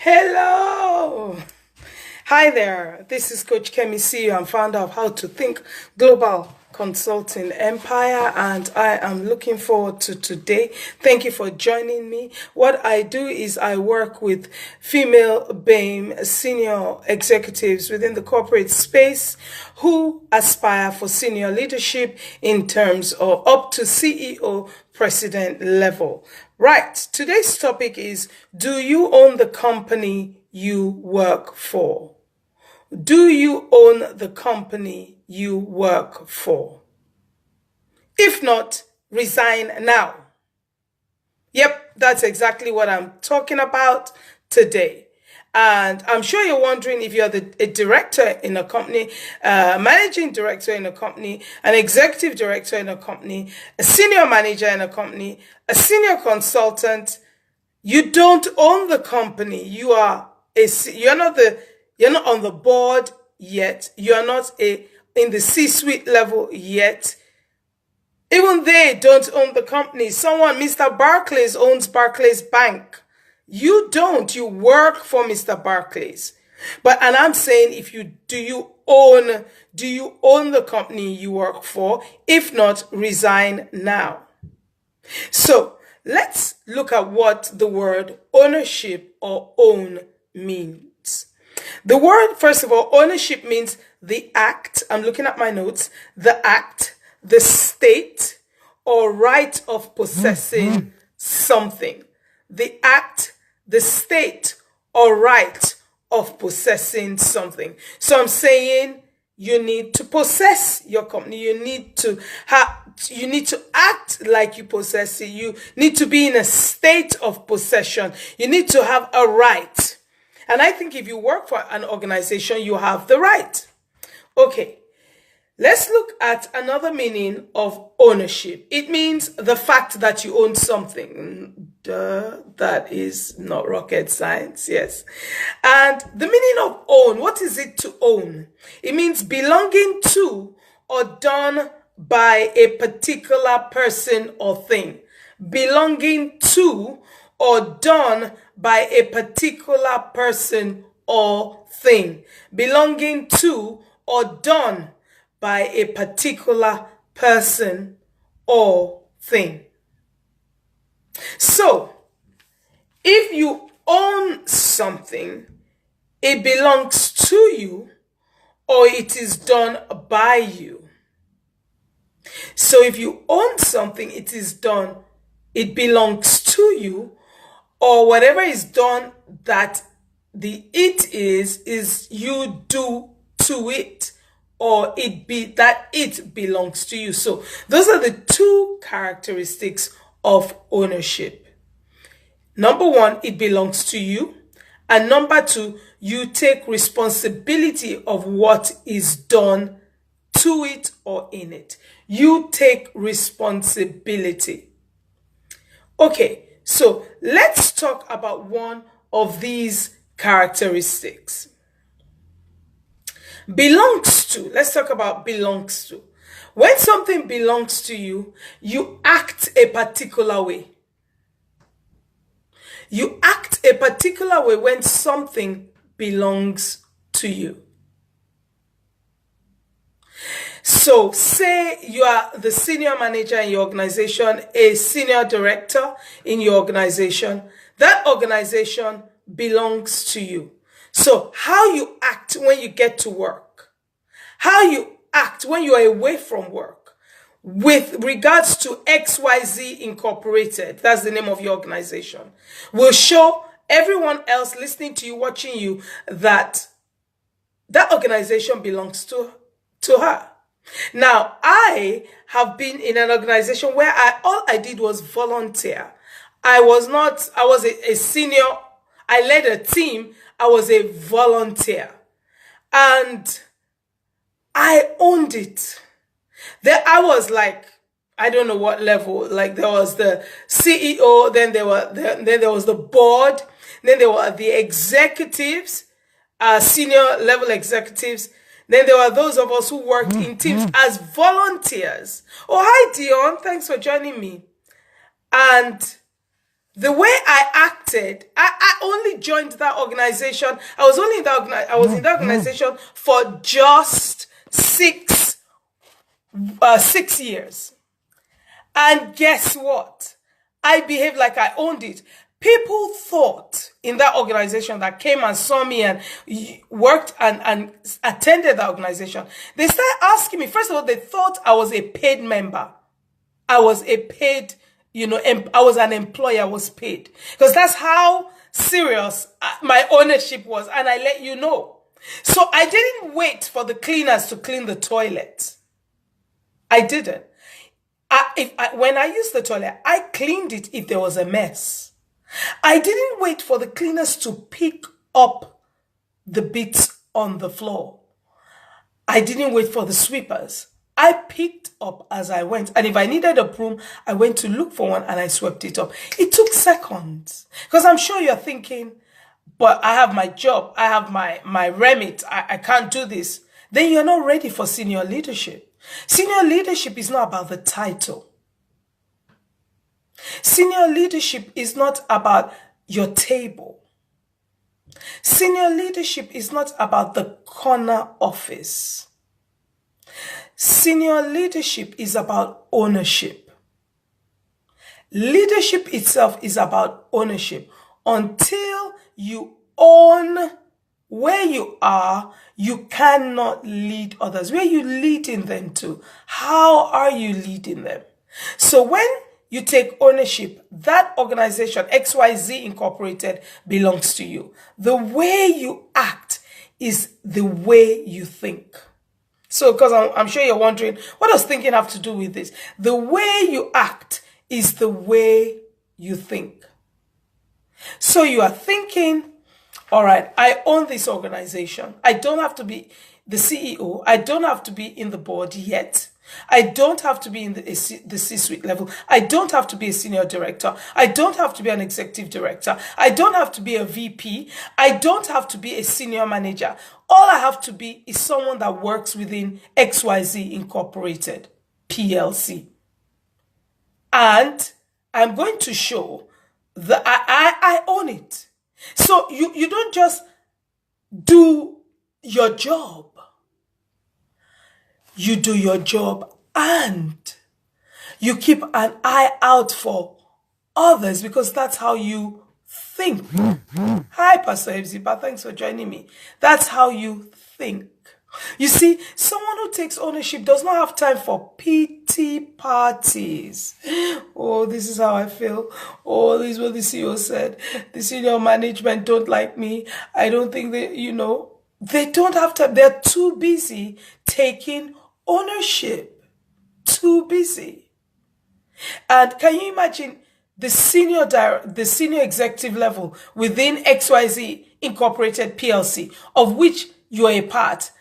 Hello. Hi there. This is Coach Kemi, CEO and founder of How to Think Global Consulting Empire, and I am looking forward to today. Thank you for joining me. What I do is I work with female BAME senior executives within the corporate space who aspire for senior leadership in terms of up to CEO president level. Right, today's topic is, do you own the company you work for? Do you own the company you work for? If not, resign now. Yep, that's exactly what I'm talking about today. And I'm sure you're wondering if you're a director in a company, managing director in a company, an executive director in a company, a senior manager in a company, a senior consultant. You don't own the company. You're not on the board yet. You're not in the C-suite level yet. Even they don't own the company. Mr. Barclays owns Barclays Bank. You don't. You work for Mr. Barclays. And I'm saying, do you own the company you work for? If not, resign now. So let's look at what the word ownership or own means. The word, first of all, ownership means the act. I'm looking at my notes. The act, the state or right of possessing something. The act, the state or right of possessing something. So I'm saying you need to possess your company. You need to act like you possess it. You need to be in a state of possession. You need to have a right. And I think if you work for an organization, you have the right. Okay, let's look at another meaning of ownership. It means the fact that you own something. That is not rocket science, yes. And the meaning of own, what is it to own? It means belonging to or done by a particular person or thing. Belonging to or done by a particular person or thing. Belonging to or done by a particular person or thing. So, if you own something, it belongs to you or it is done by you. So if you own something, it belongs to you, or whatever is done that it is you do to it, or it belongs to you. So those are the two characteristics of ownership. Number one, it belongs to you. And number two, you take responsibility of what is done to it or in it. You take responsibility. Okay, so let's talk about one of these characteristics. Belongs to. Let's talk about belongs to. When something belongs to you, you act a particular way. You act a particular way when something belongs to you. So say you are the senior manager in your organization, a senior director in your organization. That organization belongs to you. So how you act when you get to work, how you act when you are away from work with regards to XYZ Incorporated, that's the name of your organization, will show everyone else listening to you, watching you, that organization belongs to her. Now, I have been in an organization where all I did was volunteer. I was a senior. I led a team. I was a volunteer. And I owned it. There I was like, I don't know what level. Like there was the CEO, then there was the board, then there were the executives, senior level executives. Then there were those of us who worked in teams as volunteers. Oh, hi, Dion. Thanks for joining me. And The way I acted, I only joined that organization. I was only in that I was in that organization for just 6 years. And guess what? I behaved like I owned it. People thought in that organization that came and saw me and worked and attended that organization, they started asking me, first of all, they thought I was a paid member. I was a paid, I was an employee, I was paid. Because that's how serious my ownership was. And I let you know. So I didn't wait for the cleaners to clean the toilet. I didn't. When I used the toilet, I cleaned it if there was a mess. I didn't wait for the cleaners to pick up the bits on the floor. I didn't wait for the sweepers. I picked up as I went. And if I needed a broom, I went to look for one and I swept it up. It took seconds. Because I'm sure you're thinking, but I have my job. I have my remit. I can't do this. Then you're not ready for senior leadership. Senior leadership is not about the title. Senior leadership is not about your table. Senior leadership is not about the corner office. Senior leadership is about ownership. Leadership itself is about ownership. Until you own where you are, you cannot lead others. Where are you leading them to? How are you leading them? So when you take ownership, that organization, XYZ Incorporated, belongs to you. The way you act is the way you think. So, because I'm sure you're wondering, what does thinking have to do with this? The way you act is the way you think. So you are thinking, all right, I own this organization. I don't have to be the CEO. I don't have to be in the board yet. I don't have to be in the C-suite level. I don't have to be a senior director. I don't have to be an executive director. I don't have to be a VP. I don't have to be a senior manager. All I have to be is someone that works within XYZ Incorporated, PLC. And I'm going to show that I own it. So you don't just do your job. You do your job and you keep an eye out for others because that's how you think. Hi, Pastor Hebziba. Thanks for joining me. That's how you think. You see, someone who takes ownership does not have time for pity parties. Oh, this is how I feel. Oh, this is what the CEO said. The senior management don't like me. I don't think they, they don't have time. They're too busy taking ownership. Too busy. And can you imagine the senior executive level within XYZ Incorporated PLC, of which you are a part,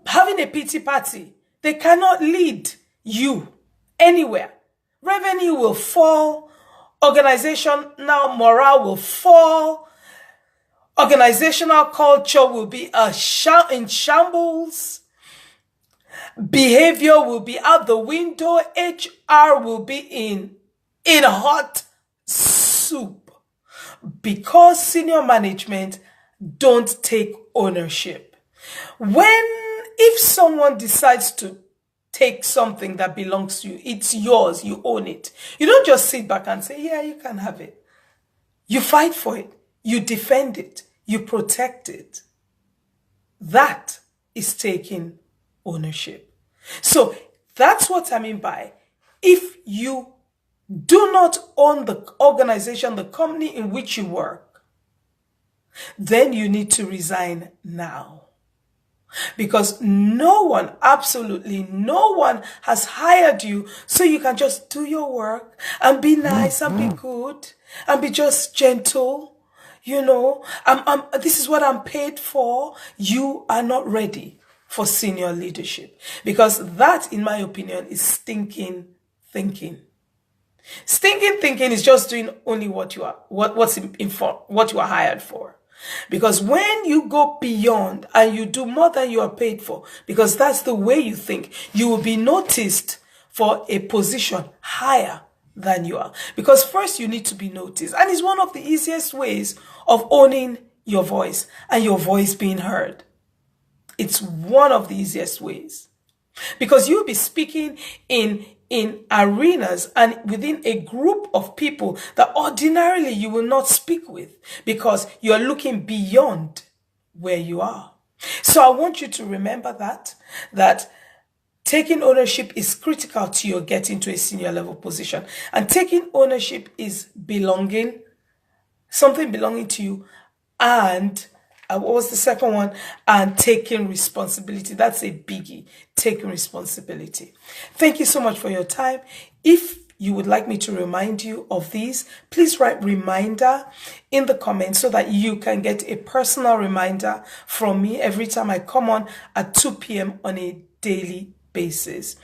having a pity party? They cannot lead you anywhere. Revenue will fall. Organizational morale will fall. Organizational culture will be in shambles. Behavior will be out the window. HR will be in hot soup because senior management don't take ownership. If someone decides to take something that belongs to you, it's yours, you own it. You don't just sit back and say, yeah, you can have it. You fight for it. You defend it. You protect it. That is taking ownership. So that's what I mean by, if you do not own the organization, the company in which you work, then you need to resign now. Because no one, absolutely no one has hired you so you can just do your work and be nice and be good and be just gentle. This is what I'm paid for. You are not ready for senior leadership, because that, in my opinion, is stinking thinking. Stinking thinking is just doing only what you are hired for. Because when you go beyond and you do more than you are paid for, because that's the way you think, you will be noticed for a position higher than you are. Because first you need to be noticed. And it's one of the easiest ways of owning your voice and your voice being heard. It's one of the easiest ways. Because you'll be speaking in arenas and within a group of people that ordinarily you will not speak with, because you're looking beyond where you are. So I want you to remember that taking ownership is critical to your getting to a senior level position. And taking ownership is belonging, something belonging to you. And what was the second one? And taking responsibility. That's a biggie. Taking responsibility. Thank you so much for your time. If you would like me to remind you of these, please write reminder in the comments so that you can get a personal reminder from me every time I come on at 2 p.m. on a daily basis.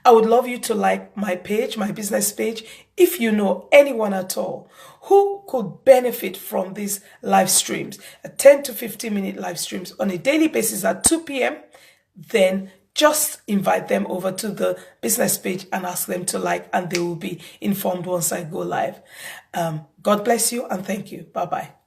I would love you to like my page, my business page, if you know anyone at all who could benefit from these live streams, 10 to 15 minute live streams on a daily basis at 2 p.m. Then just invite them over to the business page and ask them to like, and they will be informed once I go live. God bless you and thank you. Bye-bye.